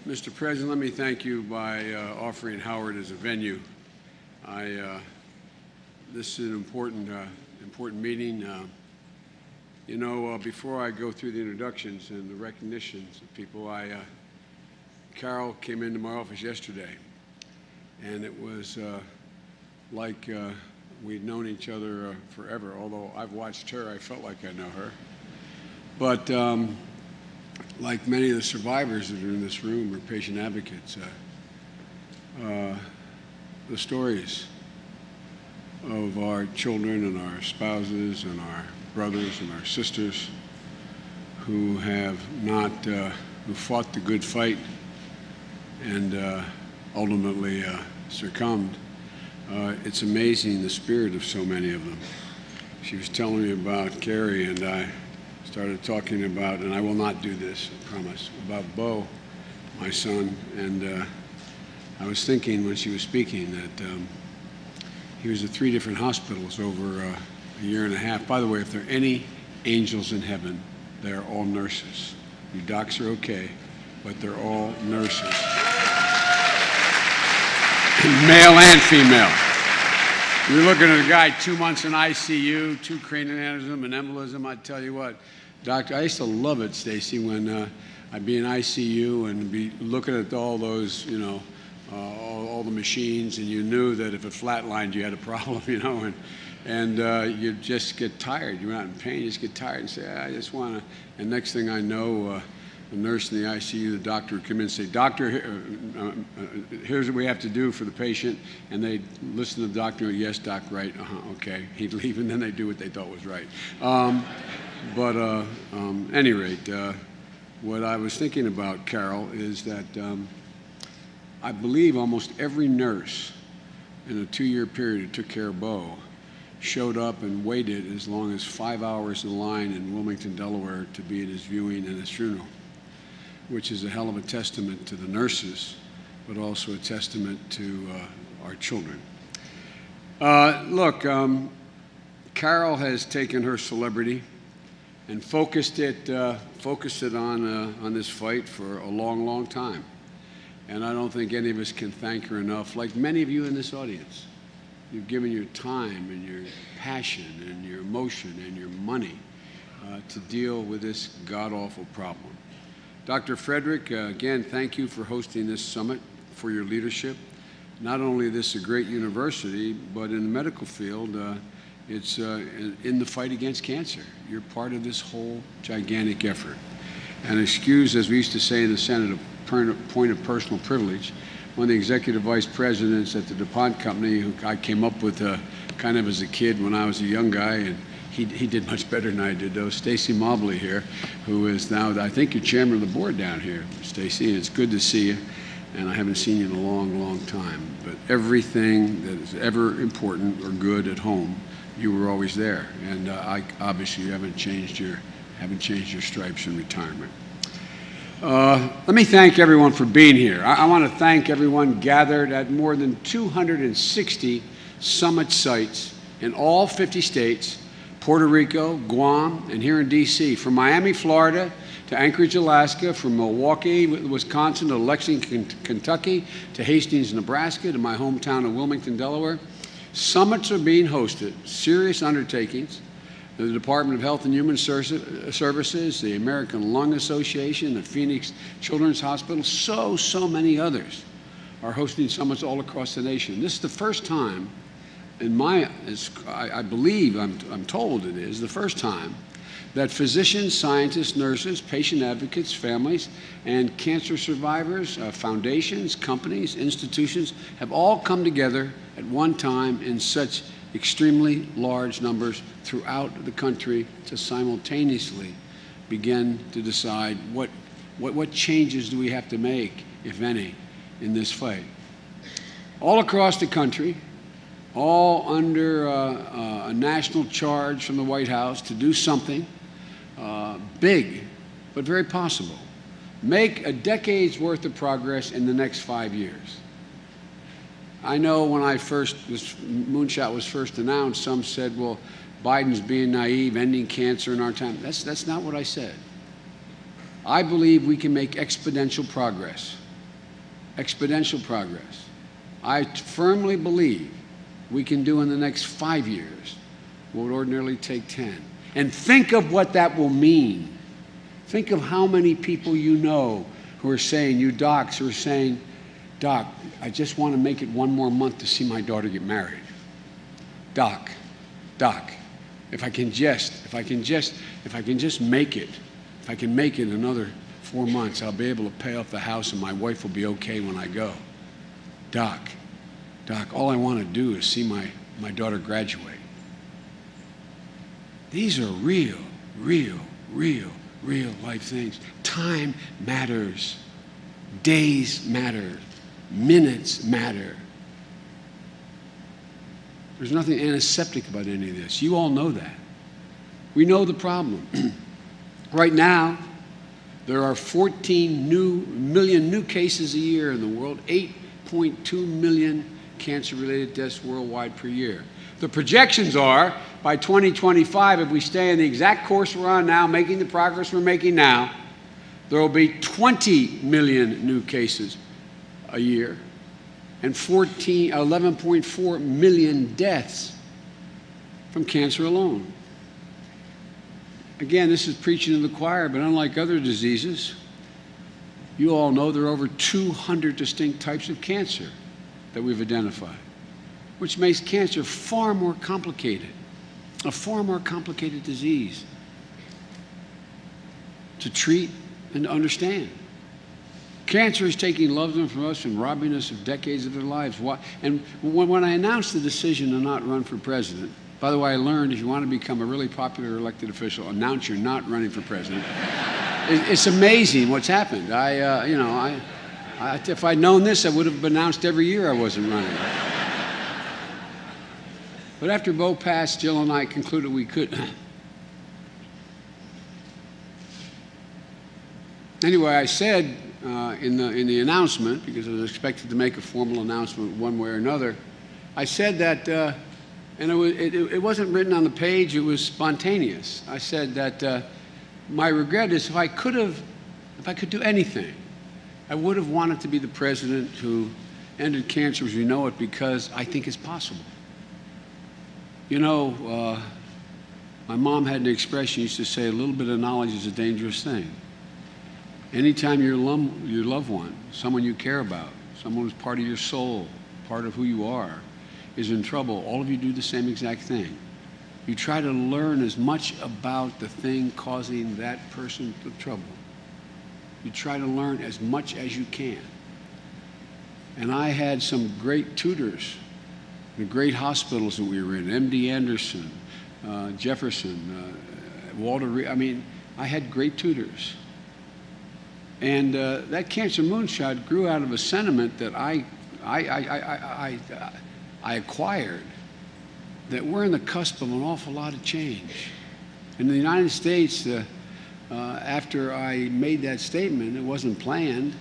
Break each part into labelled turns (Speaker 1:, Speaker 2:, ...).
Speaker 1: Mr. President, let me thank you by offering Howard as a venue. This is an important meeting. Before I go through the introductions and the recognitions of people, Carol came into my office yesterday, and it was like we'd known each other forever. Although I've watched her, I felt like I know her. But like many of the survivors that are in this room or patient advocates, the stories of our children and our spouses and our brothers and our sisters who have not, who fought the good fight and ultimately succumbed. It's amazing the spirit of so many of them. She was telling me about Carrie, and I started talking about, and I will not do this, I promise, about Bo, my son. And I was thinking when she was speaking that he was at 3 different hospitals over a year and a half. By the way, if there are any angels in heaven, they're all nurses. You docs are okay, but they're all nurses. Male and female. You're looking at a guy 2 months in ICU, 2 cranial aneurysm and embolism. I tell you what, doctor, I used to love it, Stacy, when I'd be in ICU and be looking at all those, all the machines, and you knew that if it flatlined, you had a problem, and you just get tired. You're not in pain, you just get tired and say, I just want to. And next thing I know, the nurse in the ICU, the doctor would come in and say, Doctor, here's what we have to do for the patient. And they'd listen to the doctor and go, yes, doc, right, okay. He'd leave, and then they'd do what they thought was right. Any rate, what I was thinking about, Carol, is that I believe almost every nurse in a 2-year period who took care of Bo showed up and waited as long as 5 hours in line in Wilmington, Delaware, to be at his viewing and his funeral, which is a hell of a testament to the nurses, but also a testament to our children. Look, Carol has taken her celebrity and focused it on this fight for a long, long time. And I don't think any of us can thank her enough. Like many of you in this audience, you've given your time and your passion and your emotion and your money to deal with this god-awful problem. Dr. Frederick, again, thank you for hosting this summit, for your leadership. Not only is this a great university, but in the medical field, it's in the fight against cancer. You're part of this whole gigantic effort. And excuse, as we used to say in the Senate, a point of personal privilege. One of the executive vice presidents at the DuPont company, who I came up with kind of as a kid when I was a young guy, and he did much better than I did, though. Stacy Mobley here, who is now, I think, you're chairman of the board down here, Stacy. It's good to see you, and I haven't seen you in a long, long time. But everything that is ever important or good at home, you were always there, and obviously you haven't changed your stripes in retirement. Let me thank everyone for being here. I want to thank everyone gathered at more than 260 summit sites in all 50 states, Puerto Rico, Guam, and here in D.C., from Miami, Florida, to Anchorage, Alaska, from Milwaukee, Wisconsin, to Lexington, Kentucky, to Hastings, Nebraska, to my hometown of Wilmington, Delaware. Summits are being hosted, serious undertakings. The Department of Health and Human Services, the American Lung Association, the Phoenix Children's Hospital, so many others are hosting summits all across the nation. This is the first time I believe, I'm told it is, the first time that physicians, scientists, nurses, patient advocates, families, and cancer survivors, foundations, companies, institutions have all come together at one time in such extremely large numbers throughout the country to simultaneously begin to decide what changes do we have to make, if any, in this fight. All across the country, all under a national charge from the White House to do something big, but very possible. Make a decade's worth of progress in the next 5 years. I know when Moonshot was first announced, some said, well, Biden's being naive, ending cancer in our time. That's not what I said. I believe we can make exponential progress exponential progress. I firmly believe we can do in the next 5 years what would ordinarily take 10. And think of what that will mean. Think of how many people you know who are saying, you docs who are saying, Doc, I just want to make it one more month to see my daughter get married. Doc, if I can just make it, if I can make it another 4 months, I'll be able to pay off the house and my wife will be okay when I go. Doc, all I want to do is see my daughter graduate. These are real life things. Time matters. Days matter. Minutes matter. There's nothing antiseptic about any of this. You all know that. We know the problem. Right now, there are 14 million new cases a year in the world, 8.2 million cancer-related deaths worldwide per year. The projections are, by 2025, if we stay on the exact course we're on now, making the progress we're making now, there will be 20 million new cases a year and 11.4 million deaths from cancer alone. Again, this is preaching to the choir, but unlike other diseases, you all know there are over 200 distinct types of cancer that we've identified, which makes cancer far more complicated, a far more complicated disease to treat and to understand. Cancer is taking loved ones from us and robbing us of decades of their lives. And when I announced the decision to not run for president, by the way, I learned if you want to become a really popular elected official, announce you're not running for president. It's amazing what's happened. If I'd known this, I would have announced every year I wasn't running. But after Bo passed, Jill and I concluded we could. Anyway, I said in the announcement, because I was expected to make a formal announcement one way or another, I said that, and it wasn't written on the page, it was spontaneous. I said that my regret is if I could do anything, I would have wanted to be the president who ended cancer as we know it, because I think it's possible. You know, my mom had an expression, used to say, a little bit of knowledge is a dangerous thing. Anytime your loved one, someone you care about, someone who's part of your soul, part of who you are, is in trouble, all of you do the same exact thing. You try to learn as much about the thing causing that person the trouble. You try to learn as much as you can. And I had some great tutors, the great hospitals that we were in, MD Anderson, Jefferson, Walter Reed. I mean, I had great tutors. And that cancer moonshot grew out of a sentiment that I acquired, that we're on the cusp of an awful lot of change. In the United States, after I made that statement, it wasn't planned.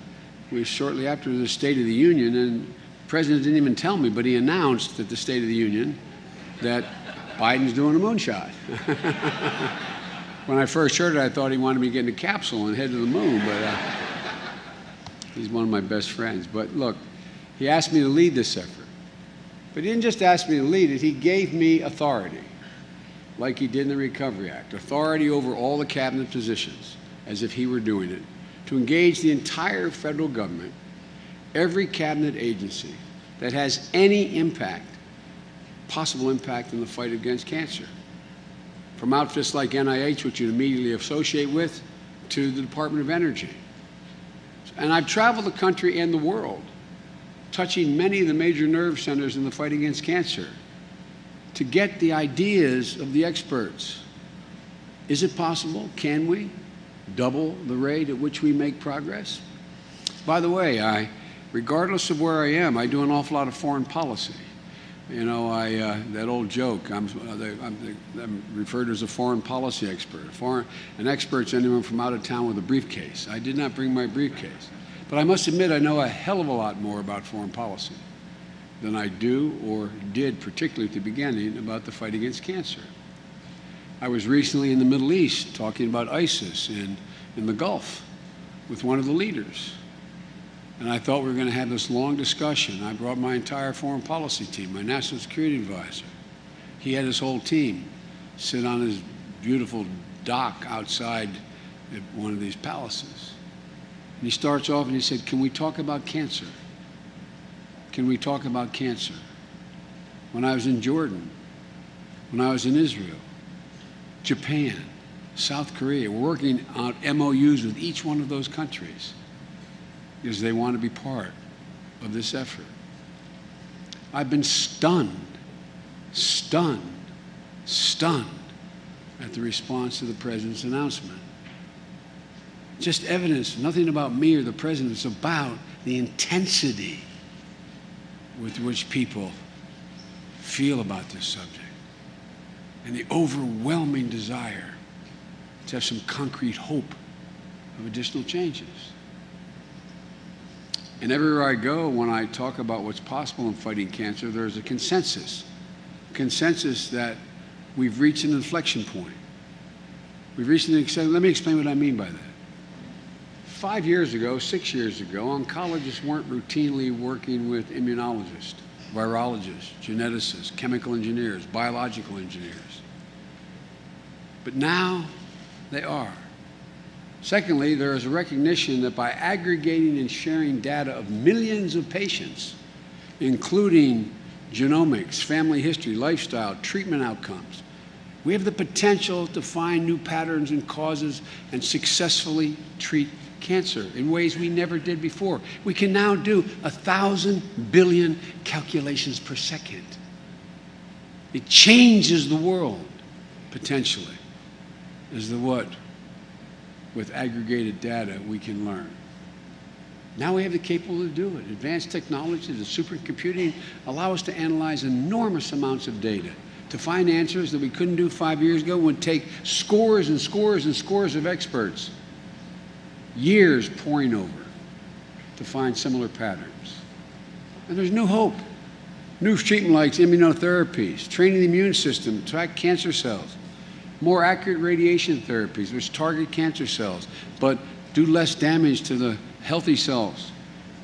Speaker 1: It was shortly after the State of the Union, and the President didn't even tell me, but he announced at the State of the Union that Biden's doing a moonshot. When I first heard it, I thought he wanted me to get in a capsule and head to the moon, but he's one of my best friends. But look, he asked me to lead this effort. But he didn't just ask me to lead it, he gave me authority, like he did in the Recovery Act, authority over all the cabinet positions, as if he were doing it, to engage the entire federal government, every cabinet agency that has any impact, possible impact in the fight against cancer. From outfits like NIH, which you immediately associate with, to the Department of Energy. And I've traveled the country and the world, touching many of the major nerve centers in the fight against cancer, to get the ideas of the experts. Is it possible? Can we double the rate at which we make progress? By the way, regardless of where I am, I do an awful lot of foreign policy. You know, that old joke, I'm referred to as a foreign policy expert. An expert's anyone from out of town with a briefcase. I did not bring my briefcase. But I must admit I know a hell of a lot more about foreign policy than I do or did, particularly at the beginning, about the fight against cancer. I was recently in the Middle East talking about ISIS in the Gulf with one of the leaders. And I thought we were going to have this long discussion. I brought my entire foreign policy team, my national security advisor. He had his whole team sit on his beautiful dock outside at one of these palaces. And he starts off and he said, "Can we talk about cancer? Can we talk about cancer?" When I was in Jordan, when I was in Israel, Japan, South Korea, we're working on MOUs with each one of those countries because they want to be part of this effort. I've been stunned at the response to the president's announcement. Just evidence, nothing about me or the president, it's about the intensity with which people feel about this subject and the overwhelming desire to have some concrete hope of additional changes. And everywhere I go, when I talk about what's possible in fighting cancer, there's a consensus that we've reached an inflection point. Let me explain what I mean by that. 5 years ago, 6 years ago, oncologists weren't routinely working with immunologists, virologists, geneticists, chemical engineers, biological engineers. But now they are. Secondly, there is a recognition that by aggregating and sharing data of millions of patients, including genomics, family history, lifestyle, treatment outcomes, we have the potential to find new patterns and causes and successfully treat cancer in ways we never did before. We can now do 1,000 billion calculations per second. It changes the world, potentially, as the what? With aggregated data, we can learn. Now we have the capability to do it. Advanced technology, the supercomputing, allow us to analyze enormous amounts of data to find answers that we couldn't do 5 years ago. It would take scores and scores and scores of experts, years poring over to find similar patterns. And there's new hope. New treatment like immunotherapies, training the immune system to track cancer cells, more accurate radiation therapies which target cancer cells but do less damage to the healthy cells,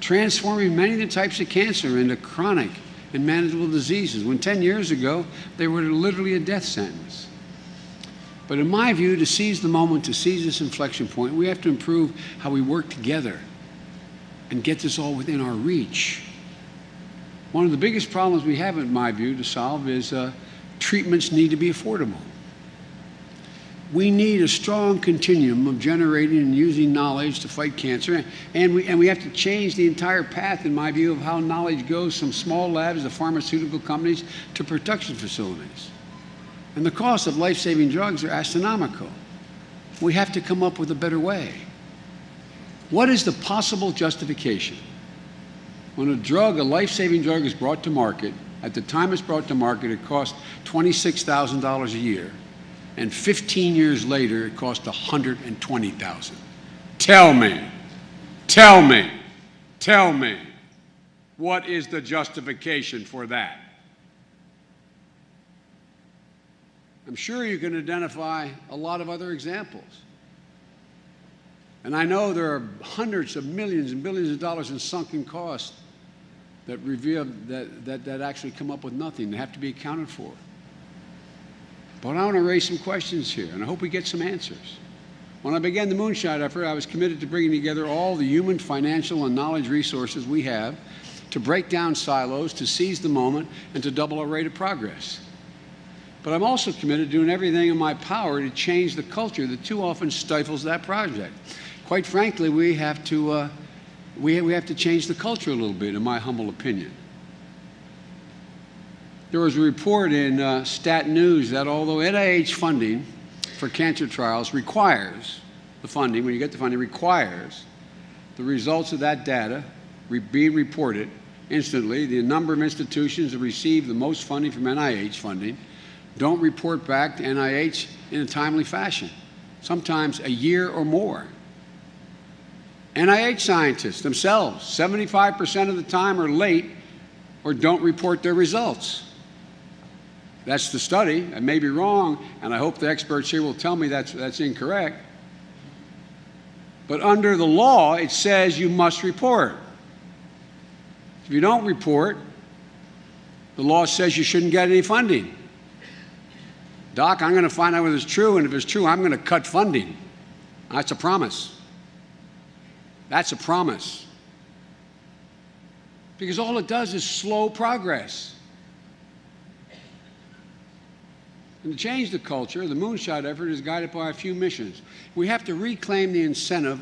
Speaker 1: transforming many of the types of cancer into chronic and manageable diseases, when 10 years ago they were literally a death sentence. But in my view, to seize the moment, to seize this inflection point, we have to improve how we work together and get this all within our reach. One of the biggest problems we have, in my view, to solve is treatments need to be affordable. We need a strong continuum of generating and using knowledge to fight cancer, and we have to change the entire path, in my view, of how knowledge goes from small labs to pharmaceutical companies to production facilities. And the costs of life-saving drugs are astronomical. We have to come up with a better way. What is the possible justification when a life-saving drug is brought to market? At the time it's brought to market, it cost $26,000 a year. And 15 years later, it cost $120,000. Tell me, what is the justification for that? I'm sure you can identify a lot of other examples. And I know there are hundreds of millions and billions of dollars in sunken costs that reveal that actually come up with nothing. They have to be accounted for. But I want to raise some questions here, and I hope we get some answers. When I began the Moonshot effort, I was committed to bringing together all the human, financial, and knowledge resources we have to break down silos, to seize the moment, and to double our rate of progress. But I'm also committed to doing everything in my power to change the culture that too often stifles that project. Quite frankly, we have to change the culture a little bit, in my humble opinion. There was a report in Stat News that although NIH funding for cancer trials requires the funding, when you get the funding, requires the results of that data being reported instantly, the number of institutions that receive the most funding from NIH funding don't report back to NIH in a timely fashion, sometimes a year or more. NIH scientists themselves, 75% of the time, are late or don't report their results. That's the study. I may be wrong, and I hope the experts here will tell me that's incorrect. But under the law, it says you must report. If you don't report, the law says you shouldn't get any funding. Doc, I'm going to find out whether it's true, and if it's true, I'm going to cut funding. That's a promise. That's a promise. Because all it does is slow progress. And to change the culture, the Moonshot effort is guided by a few missions. We have to reclaim the incentive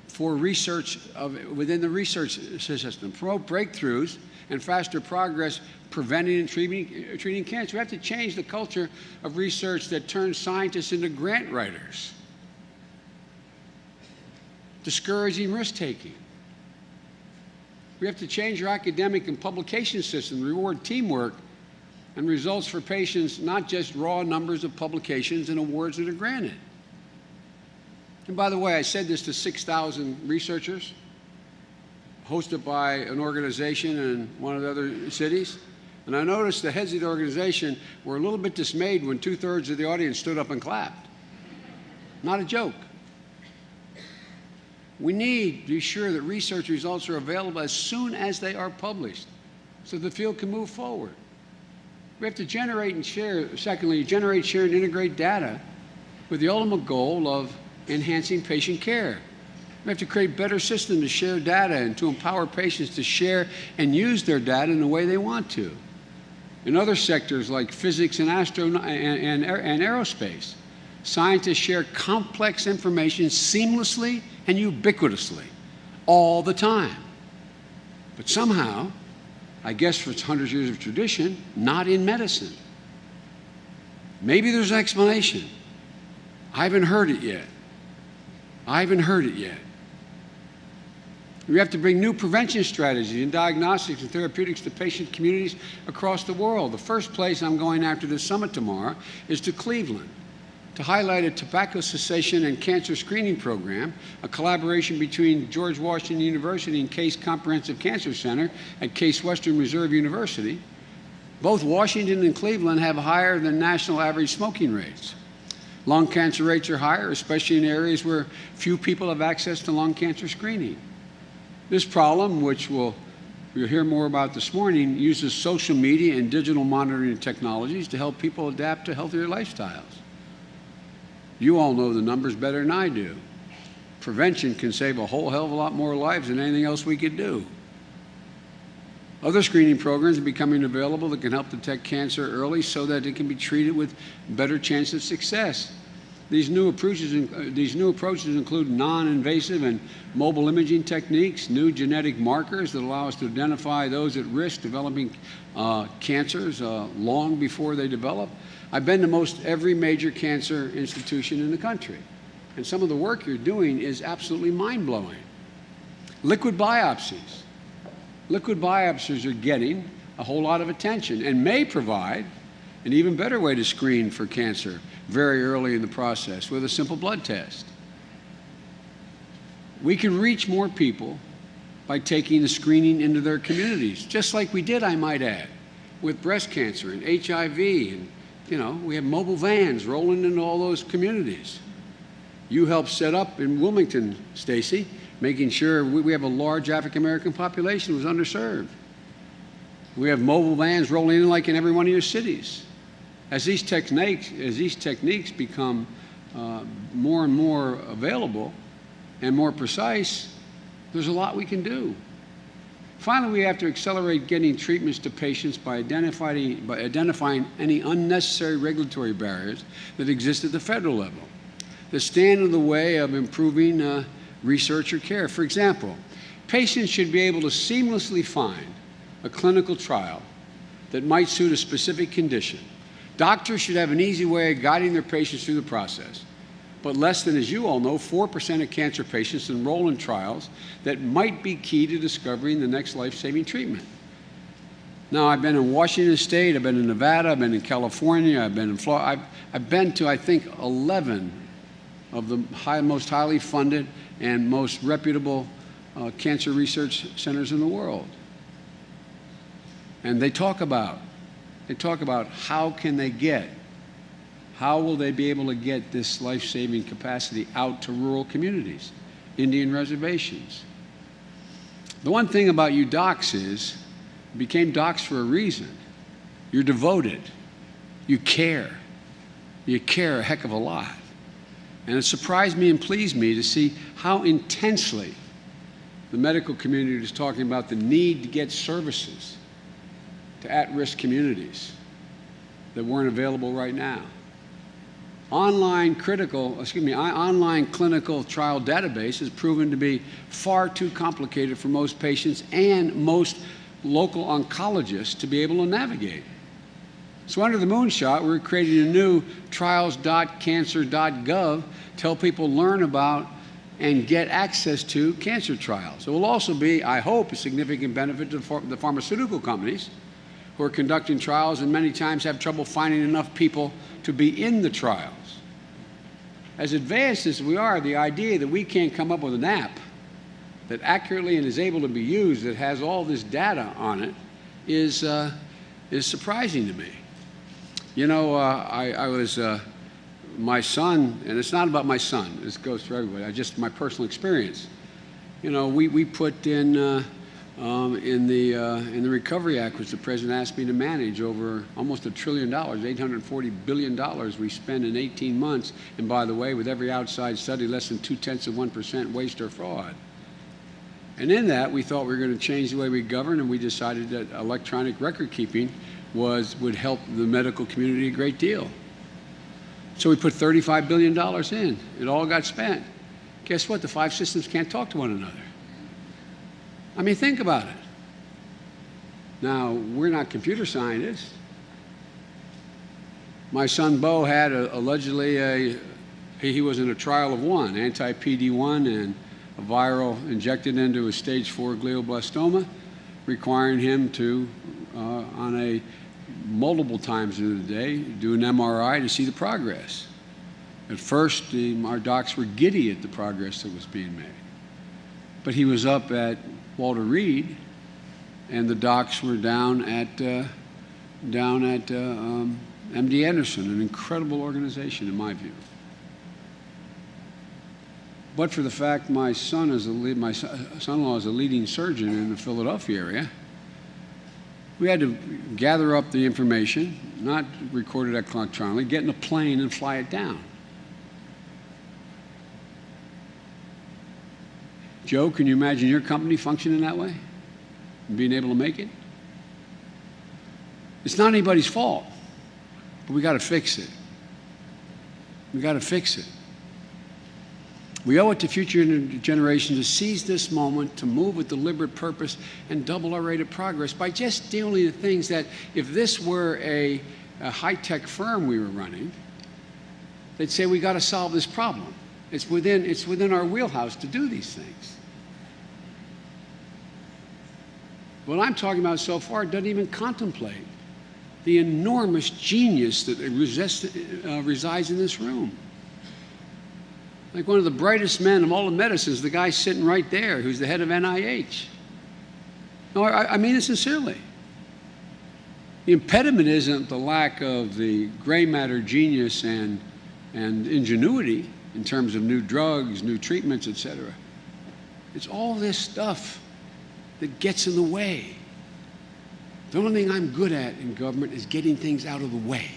Speaker 1: for research within the research system, promote breakthroughs and faster progress preventing and treating cancer. We have to change the culture of research that turns scientists into grant writers, discouraging risk-taking. We have to change our academic and publication system, reward teamwork and results for patients, not just raw numbers of publications and awards that are granted. And by the way, I said this to 6,000 researchers, hosted by an organization in one of the other cities. And I noticed the heads of the organization were a little bit dismayed when 2/3 of the audience stood up and clapped. Not a joke. We need to be sure that research results are available as soon as they are published so the field can move forward. We have to generate and share, secondly, generate, share, and integrate data with the ultimate goal of enhancing patient care. We have to create better systems to share data and to empower patients to share and use their data in the way they want to. In other sectors like physics and aerospace, scientists share complex information seamlessly and ubiquitously all the time. But somehow, I guess for its hundreds of years of tradition, not in medicine. Maybe there's an explanation. I haven't heard it yet. I haven't heard it yet. We have to bring new prevention strategies and diagnostics and therapeutics to patient communities across the world. The first place I'm going after this summit tomorrow is to Cleveland to highlight a tobacco cessation and cancer screening program, a collaboration between George Washington University and Case Comprehensive Cancer Center at Case Western Reserve University. Both Washington and Cleveland have higher than national average smoking rates. Lung cancer rates are higher, especially in areas where few people have access to lung cancer screening. This problem, which we'll hear more about this morning, uses social media and digital monitoring technologies to help people adapt to healthier lifestyles. You all know the numbers better than I do. Prevention can save a whole hell of a lot more lives than anything else we could do. Other screening programs are becoming available that can help detect cancer early so that it can be treated with better chance of success. These new approaches include non-invasive and mobile imaging techniques, new genetic markers that allow us to identify those at risk developing cancers long before they develop. I've been to most every major cancer institution in the country, and some of the work you're doing is absolutely mind-blowing. Liquid biopsies. Liquid biopsies are getting a whole lot of attention and may provide an even better way to screen for cancer very early in the process with a simple blood test. We can reach more people by taking the screening into their communities, just like we did, I might add, with breast cancer and HIV. And, we have mobile vans rolling into all those communities. You helped set up in Wilmington, Stacy, making sure we have a large African-American population who's underserved. We have mobile vans rolling in like in every one of your cities. As these techniques become more and more available and more precise, there's a lot we can do. Finally, we have to accelerate getting treatments to patients by identifying any unnecessary regulatory barriers that exist at the federal level that stand in the way of improving research or care. For example, patients should be able to seamlessly find a clinical trial that might suit a specific condition. Doctors should have an easy way of guiding their patients through the process. But less than, as you all know, 4% of cancer patients enroll in trials that might be key to discovering the next life-saving treatment. Now, I've been in Washington State, I've been in Nevada, I've been in California, I've been in Florida. I've been to, I think, 11 of the most highly funded and most reputable cancer research centers in the world. And they talk about how will they be able to get this life-saving capacity out to rural communities, Indian reservations. The one thing about you docs is, you became docs for a reason. You're devoted. You care. You care a heck of a lot. And it surprised me and pleased me to see how intensely the medical community is talking about the need to get services to at-risk communities that weren't available right now. Online clinical trial database has proven to be far too complicated for most patients and most local oncologists to be able to navigate. So under the Moonshot, we're creating a new trials.cancer.gov to help people learn about and get access to cancer trials. It will also be, I hope, a significant benefit to the pharmaceutical companies who are conducting trials and many times have trouble finding enough people to be in the trials. As advanced as we are, the idea that we can't come up with an app that accurately and is able to be used, that has all this data on it, is surprising to me. You know, my son, and it's not about my son, this goes for everybody, just my personal experience. You know, we put in the Recovery Act, which the President asked me to manage, over almost $1 trillion, $840 billion we spend in 18 months. And by the way, with every outside study, less than 0.2% waste or fraud. And in that, we thought we were going to change the way we govern, and we decided that electronic record keeping would help the medical community a great deal. So we put $35 billion in. It all got spent. Guess what? The 5 systems can't talk to one another. I mean, think about it. Now, we're not computer scientists. My son Bo had allegedly he was in a trial of one, anti-PD-1 and a viral injected into a stage 4 glioblastoma, requiring him to, on a multiple times in the day, do an MRI to see the progress. At first, our docs were giddy at the progress that was being made. But he was up at Walter Reed, and the docs were down at MD Anderson, an incredible organization in my view. But for the fact my son-in-law is a leading surgeon in the Philadelphia area, we had to gather up the information, not record it electronically, get in a plane and fly it down. Joe, can you imagine your company functioning that way? And being able to make it? It's not anybody's fault, but we got to fix it. We got to fix it. We owe it to future generations to seize this moment, to move with deliberate purpose and double our rate of progress by just dealing with things that, if this were a high-tech firm we were running, they'd say we got to solve this problem. It's within our wheelhouse to do these things. What I'm talking about so far doesn't even contemplate the enormous genius that resides in this room. Like one of the brightest men of all the medicines, the guy sitting right there, who's the head of NIH. No, I mean it sincerely. The impediment isn't the lack of the gray matter genius and ingenuity in terms of new drugs, new treatments, etc. It's all this stuff that gets in the way. The only thing I'm good at in government is getting things out of the way.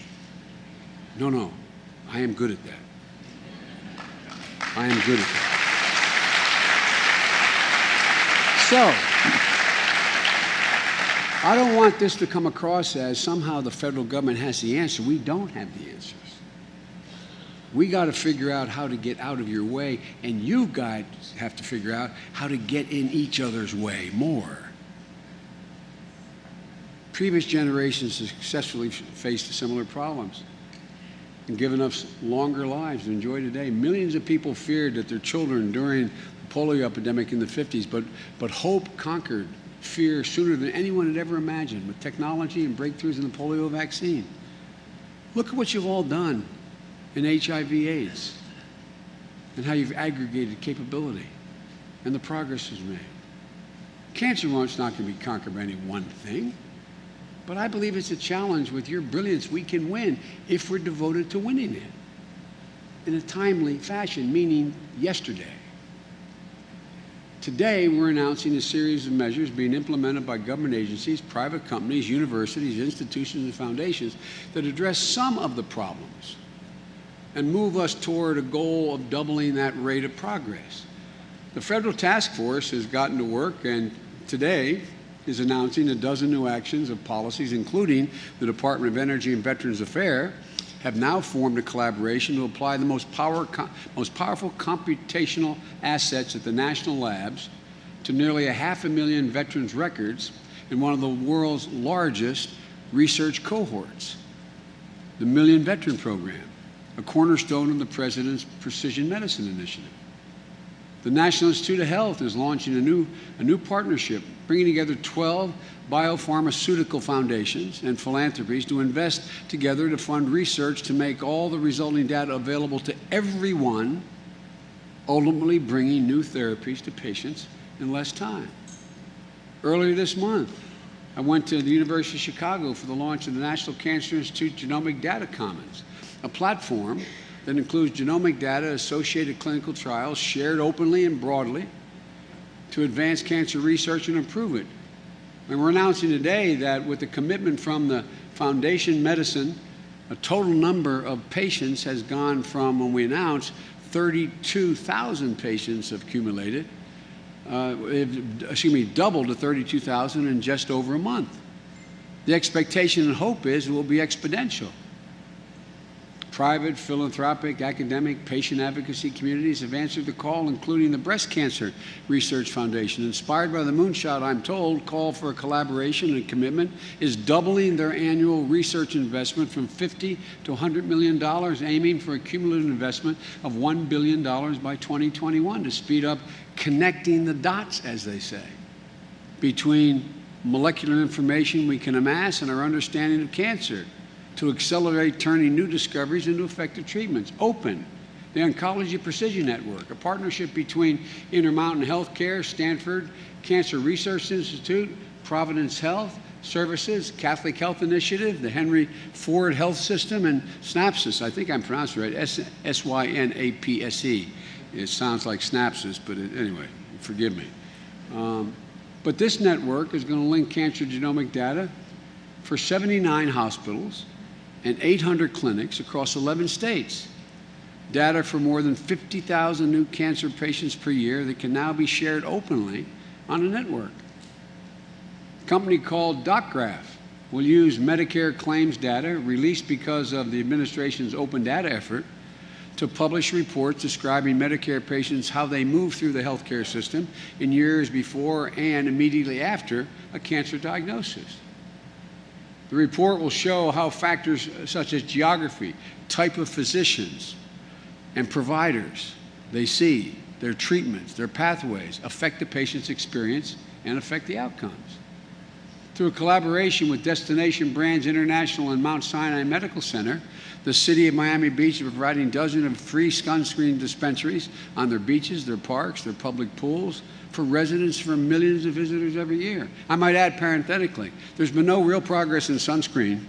Speaker 1: No, I am good at that. I am good at that. So, I don't want this to come across as somehow the federal government has the answer. We don't have the answers. We got to figure out how to get out of your way, and you guys have to figure out how to get in each other's way more. Previous generations have successfully faced similar problems and given us longer lives to enjoy today. Millions of people feared that their children during the polio epidemic in the 50s, but hope conquered fear sooner than anyone had ever imagined with technology and breakthroughs in the polio vaccine. Look at what you've all done in HIV/AIDS and how you've aggregated capability and the progress is made. Cancer is not going to be conquered by any one thing. But I believe it's a challenge. With your brilliance, we can win if we're devoted to winning it in a timely fashion, meaning yesterday. Today, we're announcing a series of measures being implemented by government agencies, private companies, universities, institutions, and foundations that address some of the problems and move us toward a goal of doubling that rate of progress. The federal task force has gotten to work and today is announcing a dozen new actions of policies, including the Department of Energy and Veterans Affairs, have now formed a collaboration to apply the most powerful computational assets at the national labs to nearly 500,000 veterans' records in one of the world's largest research cohorts, the Million Veteran Program, a cornerstone of the President's Precision Medicine Initiative. The National Institute of Health is launching a new partnership, bringing together 12 biopharmaceutical foundations and philanthropies to invest together to fund research to make all the resulting data available to everyone, ultimately bringing new therapies to patients in less time. Earlier this month, I went to the University of Chicago for the launch of the National Cancer Institute Genomic Data Commons, a platform that includes genomic data, associated clinical trials shared openly and broadly to advance cancer research and improve it. And we're announcing today that with the commitment from the Foundation Medicine, a total number of patients has gone from, when we announced, 32,000 patients have accumulated, doubled to 32,000 in just over a month. The expectation and hope is it will be exponential. Private, philanthropic, academic, patient advocacy communities have answered the call, including the Breast Cancer Research Foundation. Inspired by the Moonshot, I'm told, call for a collaboration and commitment is doubling their annual research investment from $50 to $100 million, aiming for a cumulative investment of $1 billion by 2021 to speed up connecting the dots, as they say, between molecular information we can amass and our understanding of cancer, to accelerate turning new discoveries into effective treatments. Open, the Oncology Precision Network, a partnership between Intermountain Healthcare, Stanford Cancer Research Institute, Providence Health Services, Catholic Health Initiative, the Henry Ford Health System, and Synapses. I think I'm pronouncing it right, S-Y-N-A-P-S-E. It sounds like Synapses, but anyway, forgive me. But this network is going to link cancer genomic data for 79 hospitals and 800 clinics across 11 states. Data for more than 50,000 new cancer patients per year that can now be shared openly on a network. A company called DocGraph will use Medicare claims data released because of the administration's open data effort to publish reports describing Medicare patients, how they move through the healthcare system in years before and immediately after a cancer diagnosis. The report will show how factors such as geography, type of physicians and providers they see, their treatments, their pathways, affect the patient's experience and affect the outcomes. Through a collaboration with Destination Brands International and Mount Sinai Medical Center, the City of Miami Beach is providing dozens of free sunscreen dispensaries on their beaches, their parks, their public pools, for residents, for millions of visitors every year. I might add parenthetically, there's been no real progress in sunscreen,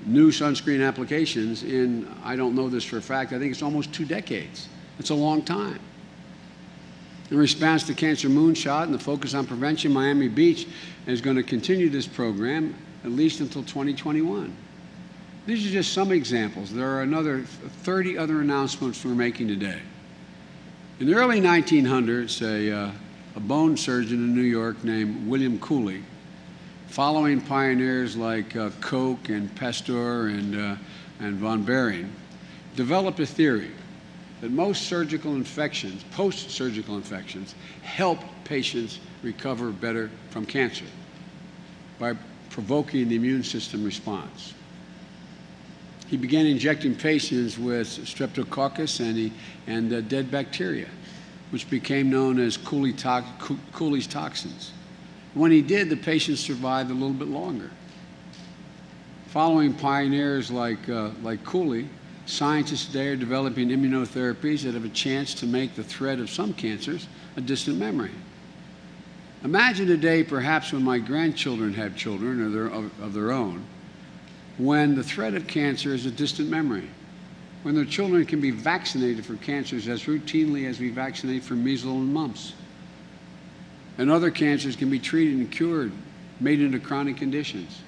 Speaker 1: new sunscreen applications in, I don't know this for a fact, I think it's almost 2 decades. It's a long time. In response to Cancer Moonshot and the focus on prevention, Miami Beach is going to continue this program at least until 2021. These are just some examples. There are another 30 other announcements we're making today. In the early 1900s, a bone surgeon in New York named William Cooley, following pioneers like Koch and Pasteur and von Behring, developed a theory that most surgical infections, post-surgical infections, help patients recover better from cancer by provoking the immune system response. He began injecting patients with streptococcus and dead bacteria, which became known as Cooley's toxins. When he did, the patients survived a little bit longer. Following pioneers like Cooley, scientists today are developing immunotherapies that have a chance to make the threat of some cancers a distant memory. Imagine a day, perhaps when my grandchildren have children of their own, when the threat of cancer is a distant memory, when their children can be vaccinated for cancers as routinely as we vaccinate for measles and mumps, And other cancers can be treated and cured, made into chronic conditions.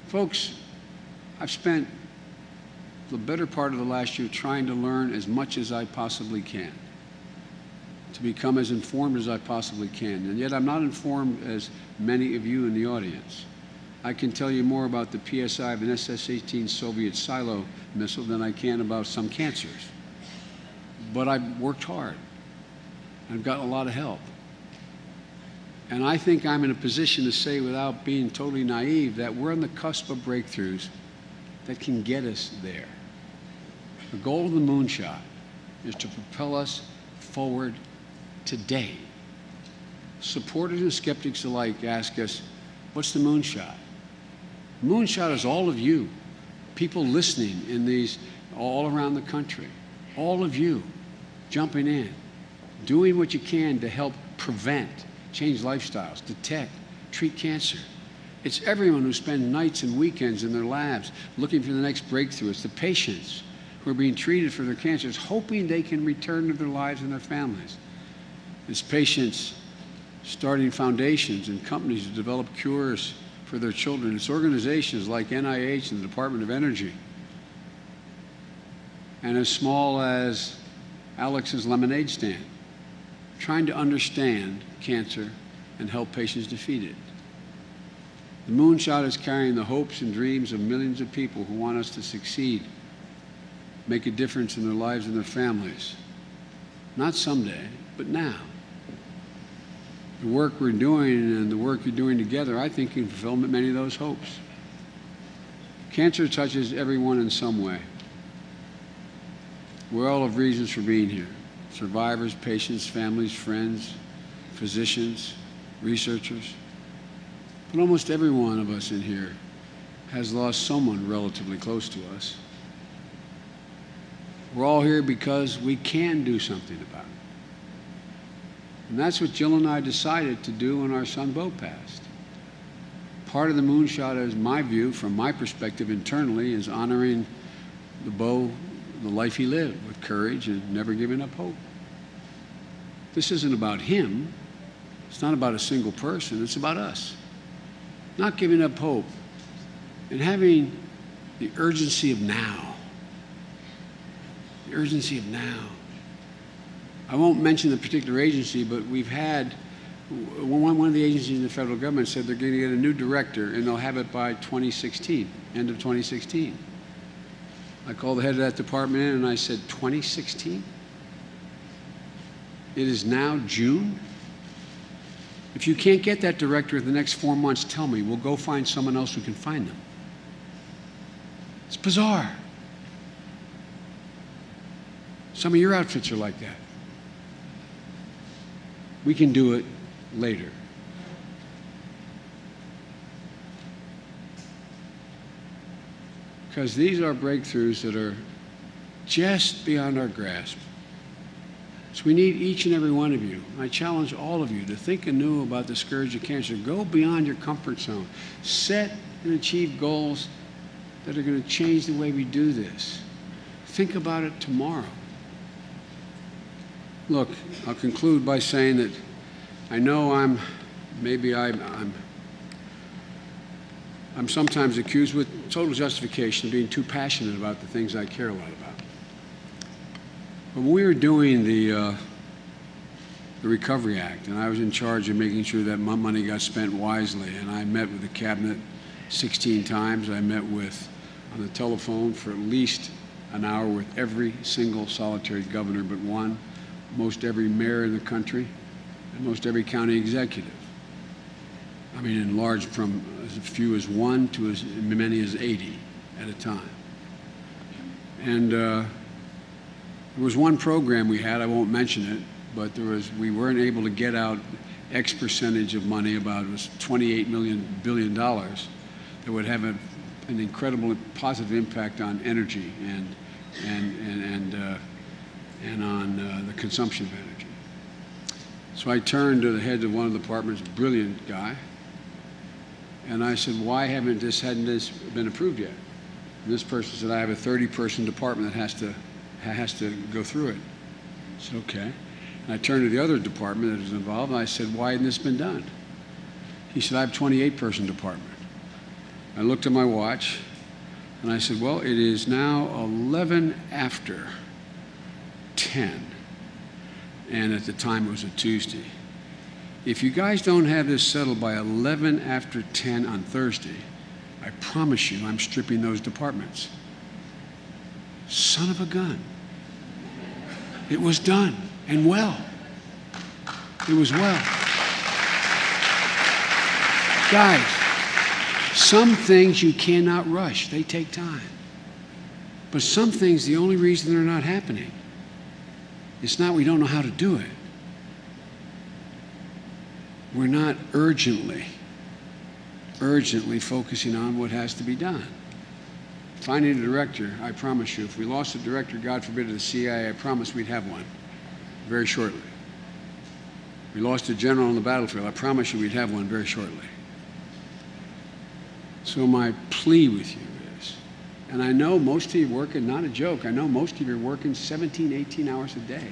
Speaker 1: Folks, I've spent the better part of the last year trying to learn as much as I possibly can, to become as informed as I possibly can. And yet I'm not informed as many of you in the audience. I can tell you more about the PSI of an SS-18 Soviet silo missile than I can about some cancers. But I've worked hard. I've gotten a lot of help. And I think I'm in a position to say, without being totally naive, that we're on the cusp of breakthroughs that can get us there. The goal of the Moonshot is to propel us forward today. Supporters and skeptics alike ask us, what's the Moonshot? Moonshot is all of you, people listening in these all around the country, all of you jumping in, doing what you can to help prevent, change lifestyles, detect, treat cancer. It's everyone who spends nights and weekends in their labs looking for the next breakthrough. It's the patients who are being treated for their cancers, hoping they can return to their lives and their families. It's patients starting foundations and companies to develop cures for their children. It's organizations like NIH and the Department of Energy. And as small as Alex's lemonade stand, trying to understand cancer and help patients defeat it. The Moonshot is carrying the hopes and dreams of millions of people who want us to succeed, make a difference in their lives and their families. Not someday, but now. The work we're doing and the work you're doing together, I think, can fulfill many of those hopes. Cancer touches everyone in some way. We all have reasons for being here. Survivors, patients, families, friends, physicians, researchers. But almost every one of us in here has lost someone relatively close to us. We're all here because we can do something about it. And that's what Jill and I decided to do when our son Bo passed. Part of the Moonshot, as my view, from my perspective internally, is honoring the Bo, the life he lived with courage and never giving up hope. This isn't about him. It's not about a single person. It's about us. Not giving up hope and having the urgency of now. The urgency of now. I won't mention the particular agency, but we've had, one of the agencies in the federal government said they're going to get a new director and they'll have it by 2016, end of 2016. I called the head of that department in and I said, 2016? It is now June? If you can't get that director in the next 4 months, tell me. We'll go find someone else who can find them. It's bizarre. Some of your outfits are like that. We can do it later. Because these are breakthroughs that are just beyond our grasp. So we need each and every one of you. I challenge all of you to think anew about the scourge of cancer. Go beyond your comfort zone. Set and achieve goals that are going to change the way we do this. Think about it tomorrow. Look, I'll conclude by saying that I know I'm sometimes accused with total justification of being too passionate about the things I care a lot about. But when we were doing the Recovery Act, and I was in charge of making sure that my money got spent wisely, and I met with the cabinet 16 times. I met on the telephone for at least an hour with every single solitary governor but one, most every mayor in the country, and most every county executive. I mean, enlarged from as few as 1 to as many as 80 at a time. And there was one program we had, I won't mention it, but we weren't able to get out X percentage of money, about it was $28 billion, that would have an incredible positive impact on energy and on the consumption of energy. So I turned to the head of one of the departments, brilliant guy, and I said, why hadn't this been approved yet? And this person said, I have a 30-person department that has to go through it. I said, okay. And I turned to the other department that was involved, and I said, why hadn't this been done? He said, I have a 28-person department. I looked at my watch, and I said, well, it is now 11 after 10. And at the time, it was a Tuesday. If you guys don't have this settled by 11 after 10 on Thursday, I promise you I'm stripping those departments. Son of a gun. It was done, and well. It was well. Guys, some things you cannot rush. They take time. But some things, the only reason they're not happening, it's not we don't know how to do it. We're not urgently focusing on what has to be done. Finding a director, I promise you, if we lost a director, God forbid, of the CIA, I promise we'd have one very shortly. We lost a general on the battlefield, I promise you we'd have one very shortly. So my plea with you is, and I know most of you are working, not a joke, I know most of you are working 17, 18 hours a day.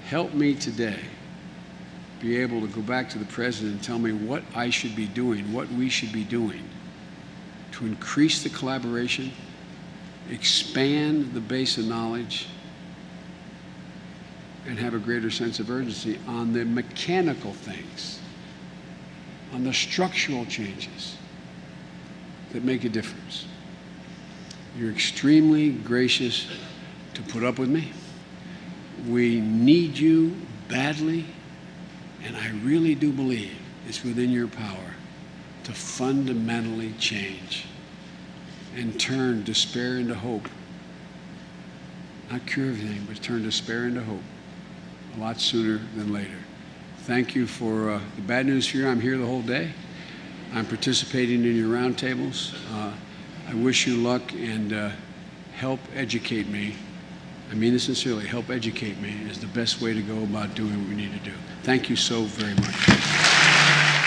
Speaker 1: Help me today be able to go back to the president and tell me what I should be doing, what we should be doing to increase the collaboration, expand the base of knowledge, and have a greater sense of urgency on the mechanical things, on the structural changes that make a difference. You're extremely gracious to put up with me. We need you badly, and I really do believe it's within your power to fundamentally change and turn despair into hope. Not cure everything, but turn despair into hope a lot sooner than later. Thank you for the bad news here. I'm here the whole day. I'm participating in your roundtables. I wish you luck, and help educate me. I mean this sincerely. Help educate me is the best way to go about doing what we need to do. Thank you so very much.